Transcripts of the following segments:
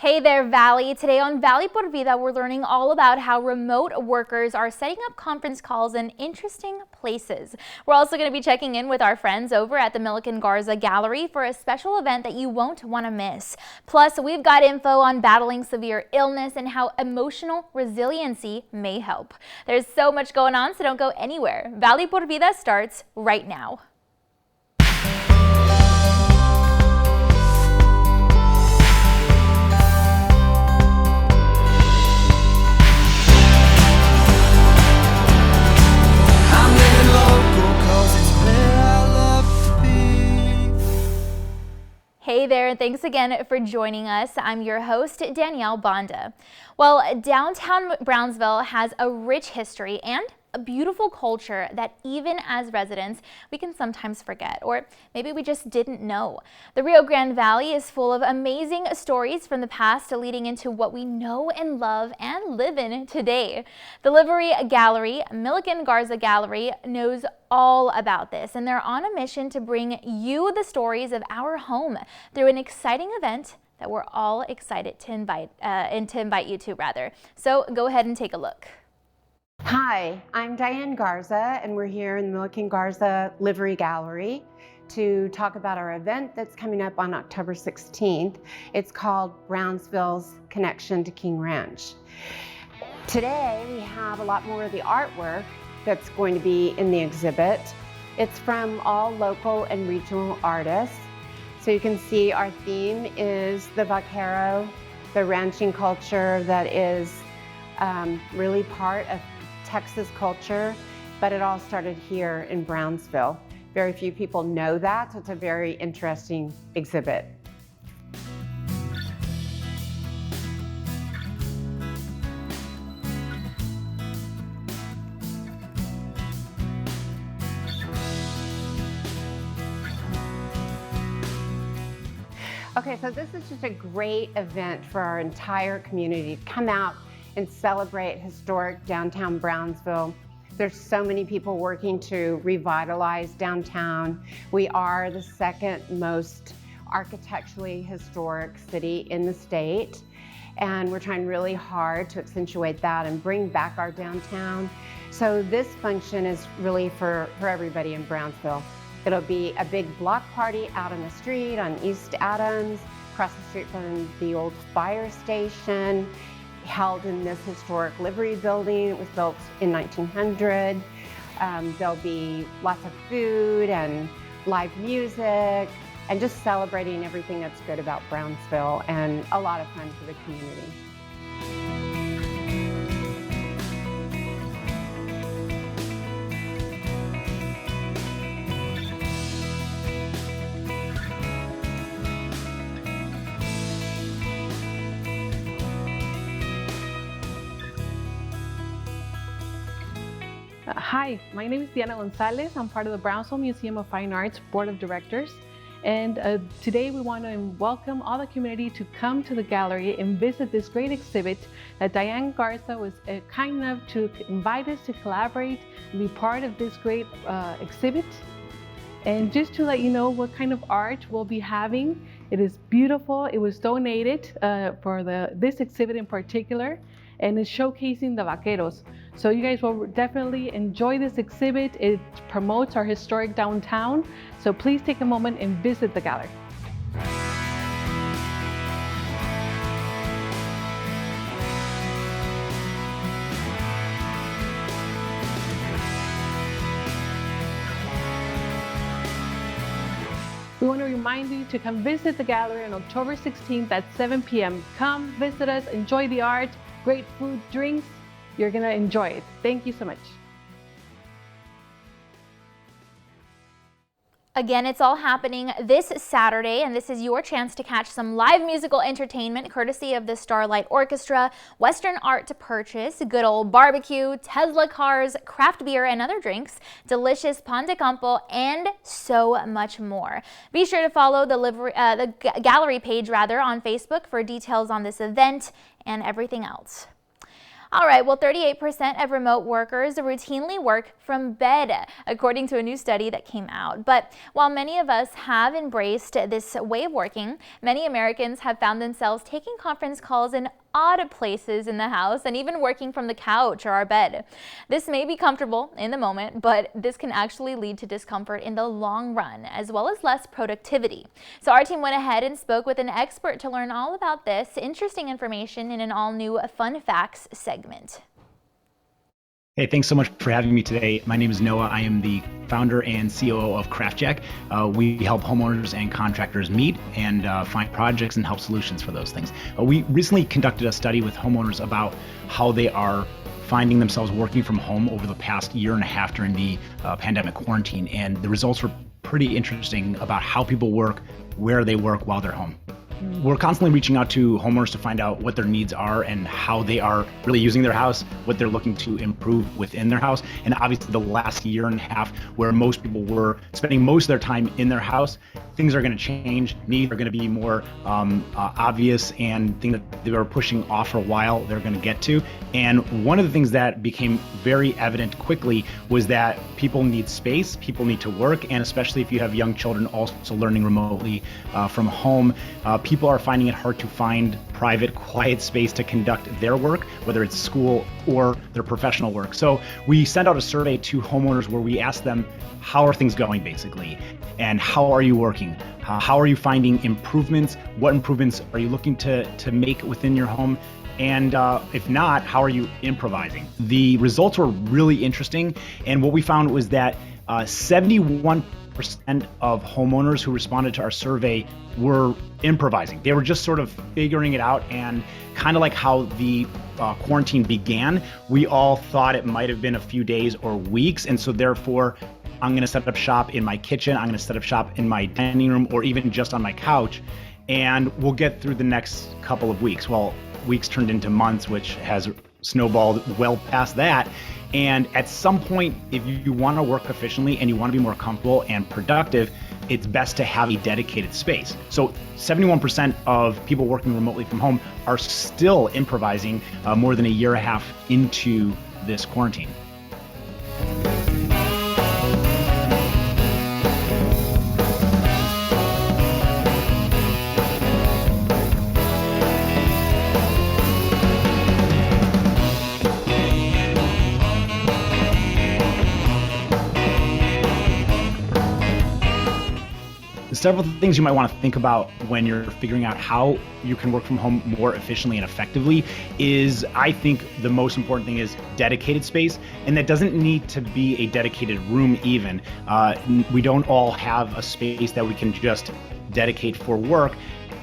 Hey there, Valley. Today on Valley por Vida, we're learning all about how remote workers are setting up conference calls in interesting places. We're also going to be checking in with our friends over at the Milliken Garza Gallery for a special event that you won't want to miss. Plus, we've got info on battling severe illness and how emotional resiliency may help. There's so much going on, so don't go anywhere. Valley por Vida starts right now. Hey there, and thanks again for joining us. I'm your host, Danielle Banda. Well, downtown Brownsville has a rich history and a beautiful culture that even as residents, we can sometimes forget, or maybe we just didn't know. The Rio Grande Valley is full of amazing stories from the past leading into what we know and love and live in today. The Livery Gallery, Milliken Garza Gallery, knows all about this, and they're on a mission to bring you the stories of our home through an exciting event that we're all excited to invite you to, rather. So go ahead and take a look. Hi, I'm Diane Garza, and we're here in the Milliken Garza Livery Gallery to talk about our event that's coming up on October 16th. It's called Brownsville's Connection to King Ranch. Today, we have a lot more of the artwork that's going to be in the exhibit. It's from all local and regional artists. So you can see our theme is the vaquero, the ranching culture that is really part of Texas culture, but it all started here in Brownsville. Very few people know that, so it's a very interesting exhibit. Okay, so this is just a great event for our entire community to come out and celebrate historic downtown Brownsville. There's so many people working to revitalize downtown. We are the second most architecturally historic city in the state, and we're trying really hard to accentuate that and bring back our downtown. So this function is really for everybody in Brownsville. It'll be a big block party out on the street on East Adams, across the street from the old fire station, held in this historic livery building. It was built in 1900. There'll be lots of food and live music and just celebrating everything that's good about Brownsville, and a lot of fun for the community. Hi, my name is Diana Gonzalez. I'm part of the Brownsville Museum of Fine Arts Board of Directors. And today we want to welcome all the community to come to the gallery and visit this great exhibit that Diane Garza was kind enough to invite us to collaborate and be part of this great exhibit. And just to let you know what kind of art we'll be having, it is beautiful. It was donated for this exhibit in particular, and it's showcasing the vaqueros. So you guys will definitely enjoy this exhibit. It promotes our historic downtown. So please take a moment and visit the gallery. We want to remind you to come visit the gallery on October 16th at 7 p.m. Come visit us, enjoy the art, great food, drinks. You're going to enjoy it. Thank you so much. Again, it's all happening this Saturday, and this is your chance to catch some live musical entertainment courtesy of the Starlight Orchestra, Western art to purchase, good old barbecue, Tesla cars, craft beer and other drinks, delicious pan de campo, and so much more. Be sure to follow the gallery page on Facebook for details on this event and everything else. All right, well, 38% of remote workers routinely work from bed, according to a new study that came out. But while many of us have embraced this way of working, many Americans have found themselves taking conference calls in odd places in the house and even working from the couch or our bed. This may be comfortable in the moment, but this can actually lead to discomfort in the long run, as well as less productivity. So our team went ahead and spoke with an expert to learn all about this interesting information in an all-new Fun Facts segment. Hey, thanks so much for having me today. My name is Noah. I am the founder and COO of CraftJack. We help homeowners and contractors meet and find projects and help solutions for those things. We recently conducted a study with homeowners about how they are finding themselves working from home over the past year and a half during the pandemic quarantine. And the results were pretty interesting about how people work, where they work while they're home. We're constantly reaching out to homeowners to find out what their needs are and how they are really using their house, what they're looking to improve within their house. And obviously the last year and a half where most people were spending most of their time in their house, things are going to change. Needs are going to be more obvious, and things that they were pushing off for a while, they're going to get to. And one of the things that became very evident quickly was that people need space, people need to work, and especially if you have young children also learning remotely from home, people are finding it hard to find private, quiet space to conduct their work, whether it's school or their professional work. So we sent out a survey to homeowners where we asked them, how are things going basically? And how are you working? How are you finding improvements? What improvements are you looking to make within your home? And if not, how are you improvising? The results were really interesting. And what we found was that 71% of homeowners who responded to our survey were improvising. They were just sort of figuring it out, and kind of like how the quarantine began, we all thought it might have been a few days or weeks. And so therefore, I'm going to set up shop in my kitchen, I'm going to set up shop in my dining room, or even just on my couch, and we'll get through the next couple of weeks. Well, weeks turned into months, which has snowballed well past that. And at some point, if you want to work efficiently and you want to be more comfortable and productive, it's best to have a dedicated space. So 71% of people working remotely from home are still improvising more than a year and a half into this quarantine. Several things you might want to think about when you're figuring out how you can work from home more efficiently and effectively is, I think the most important thing is dedicated space. And that doesn't need to be a dedicated room even. We don't all have a space that we can just dedicate for work.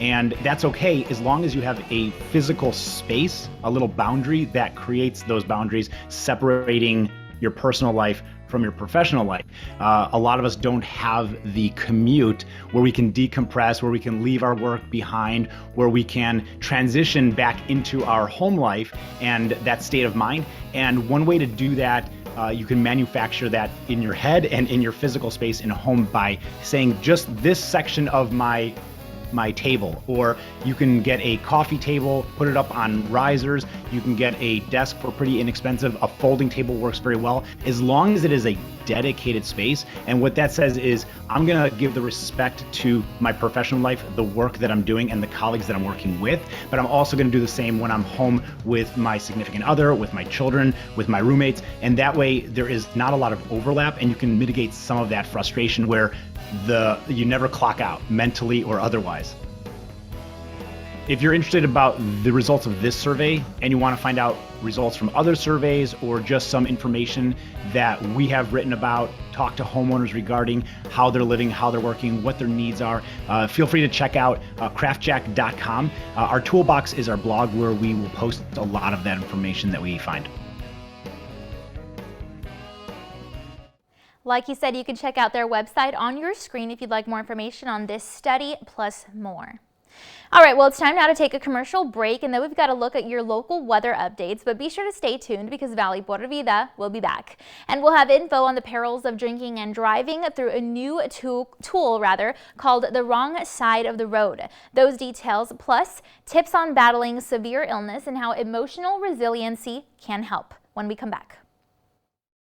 And that's okay as long as you have a physical space, a little boundary that creates those boundaries separating your personal life from your professional life. A lot of us don't have the commute where we can decompress, where we can leave our work behind, where we can transition back into our home life and that state of mind. And one way to do that, you can manufacture that in your head and in your physical space in a home by saying just this section of my table, or you can get a coffee table, put it up on risers. You can get a desk for pretty inexpensive. A folding table works very well, as long as it is a dedicated space. And what that says is, I'm gonna give the respect to my professional life, the work that I'm doing, and the colleagues that I'm working with, but I'm also gonna do the same when I'm home with my significant other, with my children, with my roommates. And that way there is not a lot of overlap, and you can mitigate some of that frustration where you never clock out, mentally or otherwise. If you're interested about the results of this survey and you want to find out results from other surveys or just some information that we have written about, talk to homeowners regarding how they're living, how they're working, what their needs are, feel free to check out craftjack.com. Our toolbox is our blog where we will post a lot of that information that we find. Like you said, you can check out their website on your screen if you'd like more information on this study plus more. All right, well, it's time now to take a commercial break, and then we've got to look at your local weather updates, but be sure to stay tuned because Valley por Vida will be back. And we'll have info on the perils of drinking and driving through a new tool called The Wrong Side of the Road. Those details, plus tips on battling severe illness and how emotional resiliency can help when we come back.